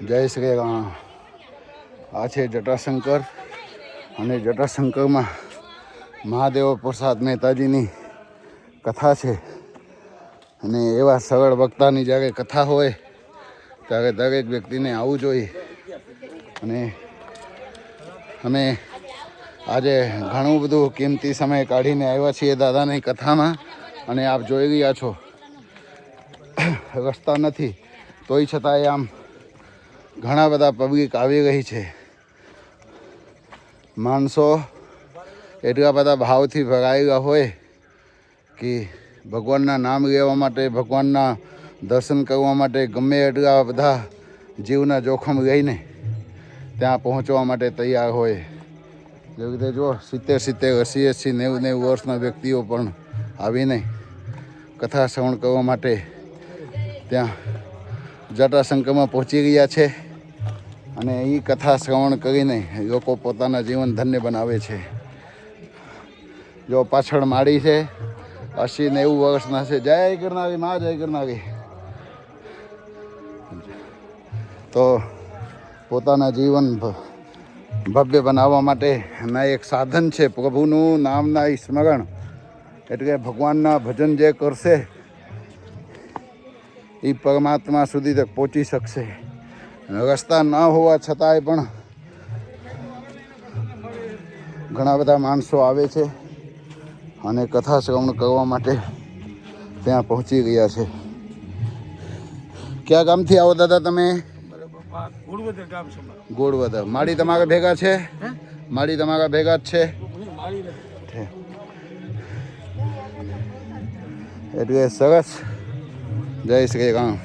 જય શ્રી રામ. આ છે જટાશંકર અને જટાશંકરમાં મહાદેવ પ્રસાદ મહેતાજીની કથા છે. અને એવા સરળ વક્તાની જ્યારે કથા હોય ત્યારે દરેક વ્યક્તિને આવવું જોઈએ. અને અમે આજે ઘણું બધું કિંમતી સમય કાઢીને આવ્યા છીએ દાદાની કથામાં. અને આપ જોઈ રહ્યા છો રસ્તા નથી તોય છતાંય આમ ઘણા બધા પબ્લિક આવી રહી છે. માણસો એટલા બધા ભાવથી ભરાયેલા હોય કે ભગવાનના નામ લેવા માટે, ભગવાનના દર્શન કરવા માટે ગમે એટલા બધા જીવના જોખમ લઈને ત્યાં પહોંચવા માટે તૈયાર હોય. જેવી રીતે જો 70, 80, 90 વર્ષના વ્યક્તિઓ પણ આવીને કથા શ્રવણ કરવા માટે ત્યાં જટાશંકરમાં પહોંચી ગયા છે. અને એ કથા શ્રવણ કરીને લોકો પોતાના જીવન ધન્ય બનાવે છે. જો પાછળ માળી છે, 80, 90 વર્ષના છે. જય ગિરનારી માં, જય ગિરનારી. તો પોતાના જીવન ભવ્ય બનાવવા માટેના એક સાધન છે પ્રભુનું નામના સ્મરણ. એટલે ભગવાનના ભજન જે કરશે એ પરમાત્મા સુધી તક પહોંચી શકશે. રસ્તા ન હોવા છતાંય પણ ઘણા બધા માણસો આવે છે અને કથા શ્રવણ કરવા માટે ત્યાં પહોંચી ગયા છે. ક્યાં ગામથી આવો દાદા તમે? ગોળવદર. માળી તમારા ભેગા છે? માળી તમારા ભેગા જ છે? એટલે સરસ. જય શ્રી રામ.